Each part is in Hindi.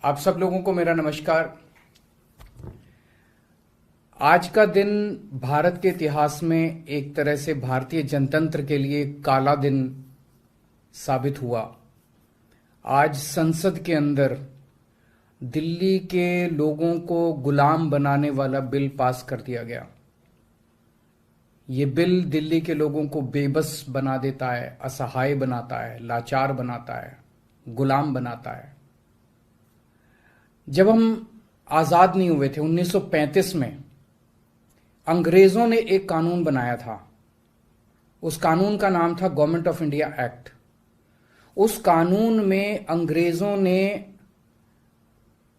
आप सब लोगों को मेरा नमस्कार। आज का दिन भारत के इतिहास में एक तरह से भारतीय जनतंत्र के लिए काला दिन साबित हुआ। आज संसद के अंदर दिल्ली के लोगों को गुलाम बनाने वाला बिल पास कर दिया गया। ये बिल दिल्ली के लोगों को बेबस बना देता है, असहाय बनाता है, लाचार बनाता है, गुलाम बनाता है। जब हम आजाद नहीं हुए थे 1935 में, अंग्रेजों ने एक कानून बनाया था। उस कानून का नाम था गवर्नमेंट ऑफ इंडिया एक्ट। उस कानून में अंग्रेजों ने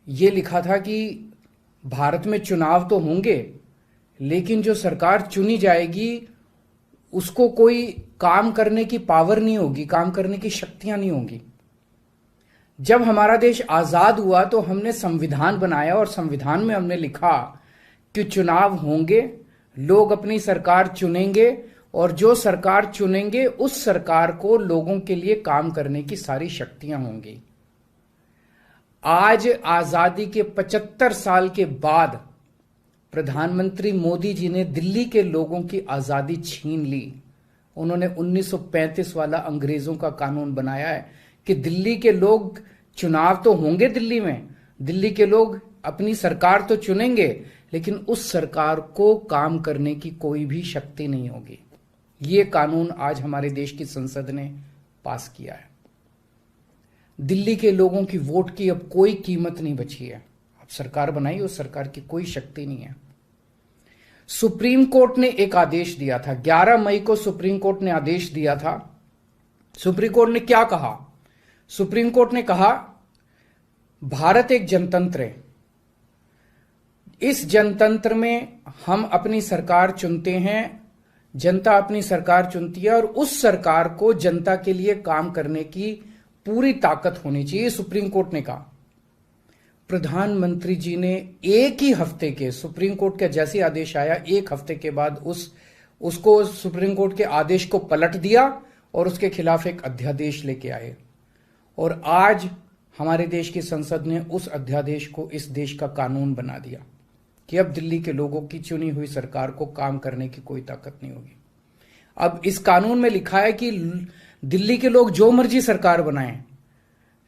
यह लिखा था कि भारत में चुनाव तो होंगे, लेकिन जो सरकार चुनी जाएगी उसको कोई काम करने की पावर नहीं होगी, काम करने की शक्तियां नहीं होंगी। जब हमारा देश आजाद हुआ तो हमने संविधान बनाया और संविधान में हमने लिखा कि चुनाव होंगे, लोग अपनी सरकार चुनेंगे और जो सरकार चुनेंगे उस सरकार को लोगों के लिए काम करने की सारी शक्तियां होंगी। आज आजादी के 75 साल के बाद प्रधानमंत्री मोदी जी ने दिल्ली के लोगों की आजादी छीन ली। उन्होंने 1935 वाला अंग्रेजों का कानून बनाया है कि दिल्ली के लोग, चुनाव तो होंगे दिल्ली में, दिल्ली के लोग अपनी सरकार तो चुनेंगे, लेकिन उस सरकार को काम करने की कोई भी शक्ति नहीं होगी। ये कानून आज हमारे देश की संसद ने पास किया है। दिल्ली के लोगों की वोट की अब कोई कीमत नहीं बची है। अब सरकार बनाई, उस सरकार की कोई शक्ति नहीं है। सुप्रीम कोर्ट ने एक आदेश दिया था, 11 मई को सुप्रीम कोर्ट ने आदेश दिया था। सुप्रीम कोर्ट ने क्या कहा? सुप्रीम कोर्ट ने कहा भारत एक जनतंत्र है। इस जनतंत्र में हम अपनी सरकार चुनते हैं, जनता अपनी सरकार चुनती है और उस सरकार को जनता के लिए काम करने की पूरी ताकत होनी चाहिए, सुप्रीम कोर्ट ने कहा। प्रधानमंत्री जी ने एक ही हफ्ते के, सुप्रीम कोर्ट का जैसे आदेश आया, एक हफ्ते के बाद उसको सुप्रीम कोर्ट के आदेश को पलट दिया और उसके खिलाफ एक अध्यादेश लेके आए। और आज हमारे देश की संसद ने उस अध्यादेश को इस देश का कानून बना दिया कि अब दिल्ली के लोगों की चुनी हुई सरकार को काम करने की कोई ताकत नहीं होगी। अब इस कानून में लिखा है कि दिल्ली के लोग जो मर्जी सरकार बनाएं,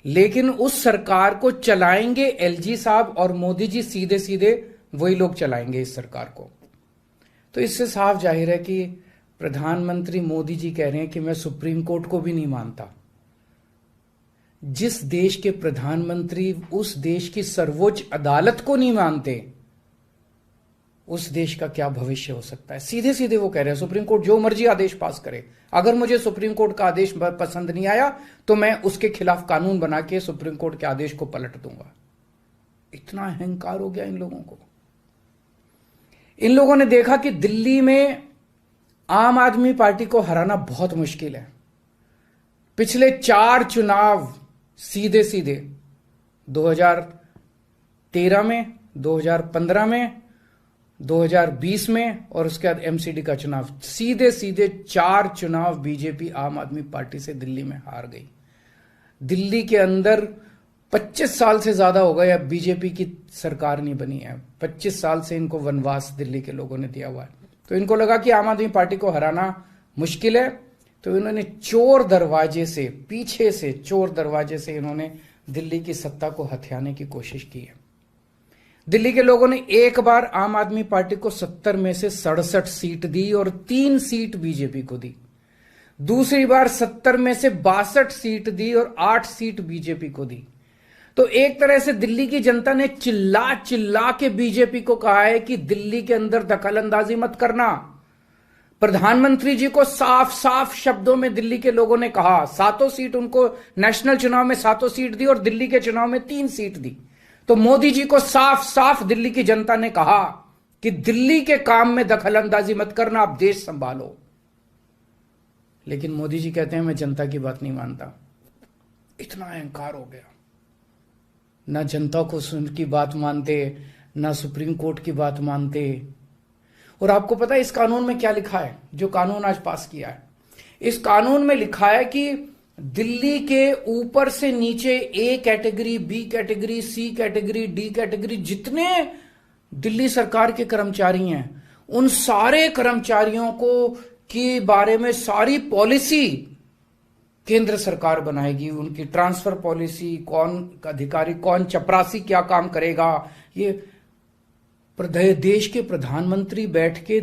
लेकिन उस सरकार को चलाएंगे एलजी साहब और मोदी जी, सीधे सीधे वही लोग चलाएंगे इस सरकार को। तो इससे साफ जाहिर है कि प्रधानमंत्री मोदी जी कह रहे हैं कि मैं सुप्रीम कोर्ट को भी नहीं मानता। जिस देश के प्रधानमंत्री उस देश की सर्वोच्च अदालत को नहीं मानते, उस देश का क्या भविष्य हो सकता है? सीधे सीधे वो कह रहे हैं सुप्रीम कोर्ट जो मर्जी आदेश पास करे, अगर मुझे सुप्रीम कोर्ट का आदेश पसंद नहीं आया तो मैं उसके खिलाफ कानून बना के सुप्रीम कोर्ट के आदेश को पलट दूंगा। इतना अहंकार हो गया इन लोगों को। इन लोगों ने देखा कि दिल्ली में आम आदमी पार्टी को हराना बहुत मुश्किल है। पिछले 4 चुनाव सीधे सीधे 2013 में, 2015 में, 2020 में और उसके बाद एमसीडी का चुनाव, सीधे सीधे 4 चुनाव बीजेपी आम आदमी पार्टी से दिल्ली में हार गई। दिल्ली के अंदर 25 साल से ज्यादा हो गया बीजेपी की सरकार नहीं बनी है। 25 साल से इनको वनवास दिल्ली के लोगों ने दिया हुआ है। तो इनको लगा कि आम आदमी पार्टी को हराना मुश्किल है, तो इन्होंने चोर दरवाजे से, पीछे से चोर दरवाजे से इन्होंने दिल्ली की सत्ता को हथियाने की कोशिश की है। दिल्ली के लोगों ने एक बार आम आदमी पार्टी को 70 में से 67 सीट दी और 3 सीट बीजेपी को दी। दूसरी बार 70 में से 62 सीट दी और 8 सीट बीजेपी को दी। तो एक तरह से दिल्ली की जनता ने चिल्ला चिल्ला के बीजेपी को कहा है कि दिल्ली के अंदर दखलंदाजी मत करना। प्रधानमंत्री जी को साफ साफ शब्दों में दिल्ली के लोगों ने कहा, 7 सीट उनको नेशनल चुनाव में 7 सीट दी और दिल्ली के चुनाव में 3 सीट दी। तो मोदी जी को साफ साफ दिल्ली की जनता ने कहा कि दिल्ली के काम में दखलंदाजी मत करना, आप देश संभालो। लेकिन मोदी जी कहते हैं मैं जनता की बात नहीं मानता। इतना अहंकार हो गया, ना जनता को की बात मानते, ना सुप्रीम कोर्ट की बात मानते। और आपको पता है इस कानून में क्या लिखा है, जो कानून आज पास किया है? इस कानून में लिखा है कि दिल्ली के ऊपर से नीचे A category, B category, C category, D category, जितने दिल्ली सरकार के कर्मचारी हैं, उन सारे कर्मचारियों को के बारे में सारी पॉलिसी केंद्र सरकार बनाएगी। उनकी ट्रांसफर पॉलिसी, कौन अधिकारी, कौन चपरासी क्या काम करेगा, ये देश के प्रधानमंत्री बैठ के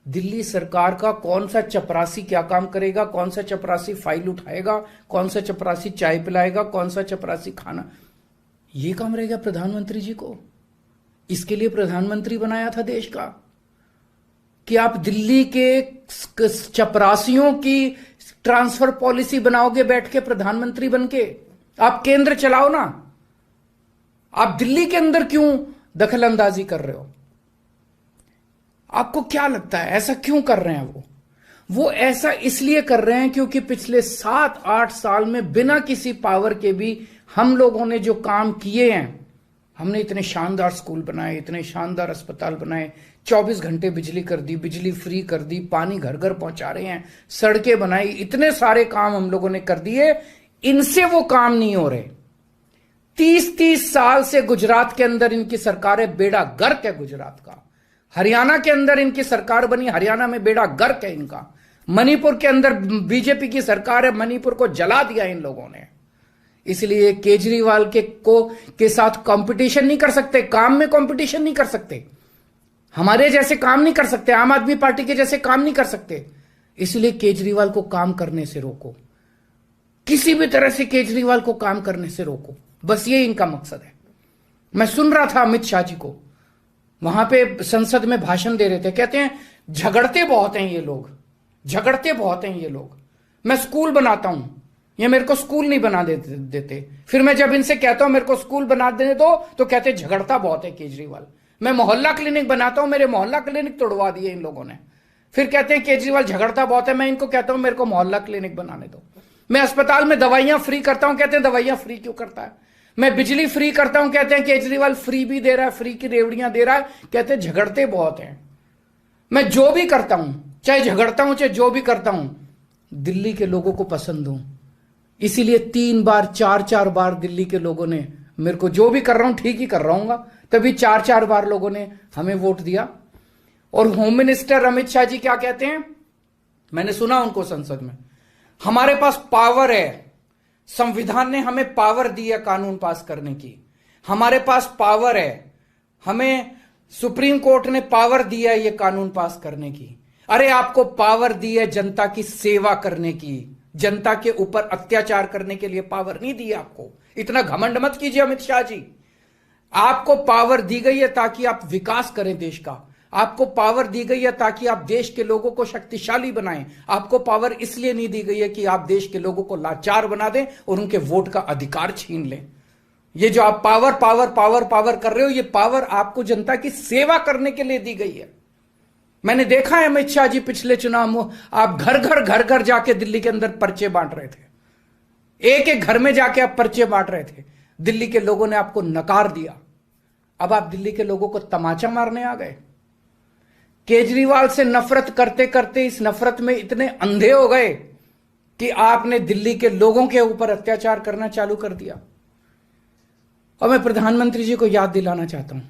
दिल्ली सरकार का कौन सा चपरासी क्या काम करेगा, कौन सा चपरासी फाइल उठाएगा, कौन सा चपरासी चाय पिलाएगा, कौन सा चपरासी खाना, ये काम रहेगा प्रधानमंत्री जी को। इसके लिए प्रधानमंत्री बनाया था देश का कि आप दिल्ली के चपरासियों की ट्रांसफर पॉलिसी बनाओगे बैठ के प्रधानमंत्री बनके। आप केंद्र चलाओ ना, आप दिल्ली के अंदर क्यों दखल अंदाजी कर रहे हो? आपको क्या लगता है ऐसा क्यों कर रहे हैं? वो ऐसा इसलिए कर रहे हैं क्योंकि पिछले 7-8 साल में बिना किसी पावर के भी हम लोगों ने जो काम किए हैं, हमने इतने शानदार स्कूल बनाए, इतने शानदार अस्पताल बनाए, 24 घंटे बिजली कर दी, बिजली फ्री कर दी, पानी घर घर पहुंचा रहे हैं, सड़कें बनाई, इतने सारे काम हम लोगों ने कर दिए। इनसे वो काम नहीं हो रहे। 30-30 साल से गुजरात के अंदर इनकी सरकार है, बेड़ा गर्क है गुजरात का। हरियाणा के अंदर इनकी सरकार बनी, हरियाणा में बेड़ा गर्क है इनका। मणिपुर के अंदर बीजेपी की सरकार है, मणिपुर को जला दिया इन लोगों ने। इसलिए केजरीवाल के साथ कंपटीशन नहीं कर सकते, काम में कंपटीशन नहीं कर सकते, हमारे जैसे काम नहीं कर सकते, आम आदमी पार्टी के जैसे काम नहीं कर सकते। इसलिए केजरीवाल को काम करने से रोको, किसी भी तरह से केजरीवाल को काम करने से रोको, बस ये इनका मकसद है। मैं सुन रहा था अमित शाह जी को, वहां पे संसद में भाषण दे रहे थे, कहते हैं झगड़ते बहुत हैं ये लोग, झगड़ते बहुत हैं ये लोग। मैं स्कूल बनाता हूं, ये मेरे को स्कूल नहीं बना देते। फिर मैं जब इनसे कहता हूं मेरे को स्कूल बना देने दो, तो कहते झगड़ता बहुत है केजरीवाल। मैं मोहल्ला क्लिनिक बनाता हूं, मेरे मोहल्ला क्लिनिक तोड़वा दिए इन लोगों ने। फिर कहते हैं केजरीवाल झगड़ता बहुत है। मैं इनको कहता हूं मेरे को मोहल्ला क्लिनिक बनाने दो। मैं अस्पताल में दवाइयां फ्री करता हूं, कहते हैं दवाइयां फ्री क्यों करता है। मैं बिजली फ्री करता हूं, कहते हैं केजरीवाल फ्री भी दे रहा है, फ्री की रेवड़ियां दे रहा है, कहते हैं झगड़ते बहुत हैं। मैं जो भी करता हूं, चाहे झगड़ता हूं चाहे जो भी करता हूं, दिल्ली के लोगों को पसंद हूं। इसीलिए 3 बार 4-4 बार दिल्ली के लोगों ने मेरे को, जो भी कर रहा हूं ठीक ही कर रहा हूं, तभी 4-4 बार लोगों ने हमें वोट दिया। और होम मिनिस्टर अमित शाह जी क्या कहते हैं, मैंने सुना उनको संसद में, हमारे पास पावर है, संविधान ने हमें पावर दी है कानून पास करने की, हमारे पास पावर है, हमें सुप्रीम कोर्ट ने पावर दिया है ये कानून पास करने की। अरे आपको पावर दी है जनता की सेवा करने की, जनता के ऊपर अत्याचार करने के लिए पावर नहीं दी है आपको। इतना घमंड मत कीजिए अमित शाह जी। आपको पावर दी गई है ताकि आप विकास करें देश का, आपको पावर दी गई है ताकि आप देश के लोगों को शक्तिशाली बनाएं। आपको पावर इसलिए नहीं दी गई है कि आप देश के लोगों को लाचार बना दें और उनके वोट का अधिकार छीन लें। ये जो आप पावर पावर पावर पावर कर रहे हो, ये पावर आपको जनता की सेवा करने के लिए दी गई है। मैंने देखा है अमित शाह जी पिछले चुनाव में आप घर घर जाके दिल्ली के अंदर पर्चे बांट रहे थे, एक एक घर में जाके आप पर्चे बांट रहे थे। दिल्ली के लोगों ने आपको नकार दिया। अब आप दिल्ली के लोगों को तमाचा मारने आ गए। केजरीवाल से नफरत करते करते इस नफरत में इतने अंधे हो गए कि आपने दिल्ली के लोगों के ऊपर अत्याचार करना चालू कर दिया। और मैं प्रधानमंत्री जी को याद दिलाना चाहता हूं,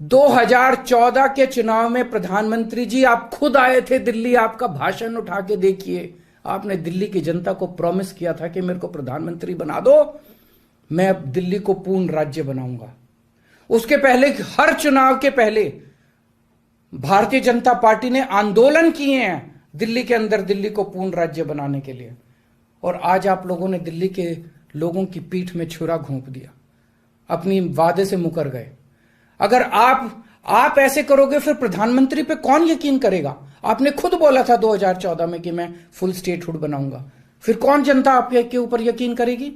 2014 के चुनाव में प्रधानमंत्री जी आप खुद आए थे दिल्ली, आपका भाषण उठा के देखिए। आपने दिल्ली की जनता को प्रॉमिस किया था कि मेरे को प्रधानमंत्री बना दो, मैं अब दिल्ली को पूर्ण राज्य बनाऊंगा। उसके पहले, हर चुनाव के पहले भारतीय जनता पार्टी ने आंदोलन किए हैं दिल्ली के अंदर दिल्ली को पूर्ण राज्य बनाने के लिए। और आज आप लोगों ने दिल्ली के लोगों की पीठ में छुरा घोंप दिया, अपनी वादे से मुकर गए। अगर आप ऐसे करोगे फिर प्रधानमंत्री पे कौन यकीन करेगा? आपने खुद बोला था 2014 में कि मैं फुल स्टेटहुड बनाऊंगा, फिर कौन जनता आपके ऊपर यकीन करेगी?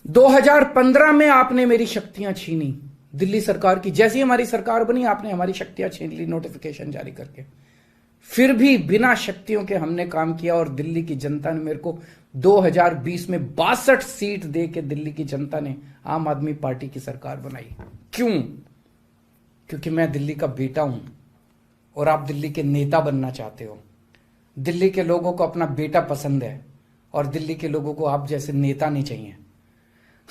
2015 में आपने मेरी शक्तियां छीनी दिल्ली सरकार की, जैसी हमारी सरकार बनी आपने हमारी शक्तियां छीन ली नोटिफिकेशन जारी करके। फिर भी बिना शक्तियों के हमने काम किया और दिल्ली की जनता ने मेरे को 2020 में 62 सीट दे के दिल्ली की जनता ने आम आदमी पार्टी की सरकार बनाई। क्यों? क्योंकि मैं दिल्ली का बेटा हूं और आप दिल्ली के नेता बनना चाहते हो। दिल्ली के लोगों को अपना बेटा पसंद है और दिल्ली के लोगों को आप जैसे नेता नहीं चाहिए।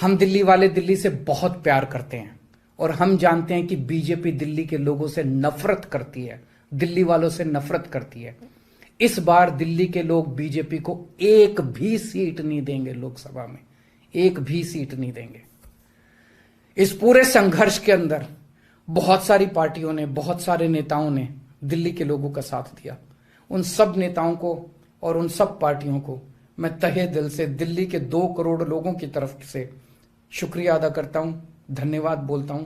हम दिल्ली वाले दिल्ली से बहुत प्यार करते हैं और हम जानते हैं कि बीजेपी दिल्ली के लोगों से नफरत करती है, दिल्ली वालों से नफरत करती है। इस बार दिल्ली के लोग बीजेपी को एक भी सीट नहीं देंगे, लोकसभा में एक भी सीट नहीं देंगे। इस पूरे संघर्ष के अंदर बहुत सारी पार्टियों ने, बहुत सारे नेताओं ने दिल्ली के लोगों का साथ दिया। उन सब नेताओं को और उन सब पार्टियों को मैं तहे दिल से दिल्ली के 2 करोड़ लोगों की तरफ से शुक्रिया अदा करता हूं, धन्यवाद बोलता हूं।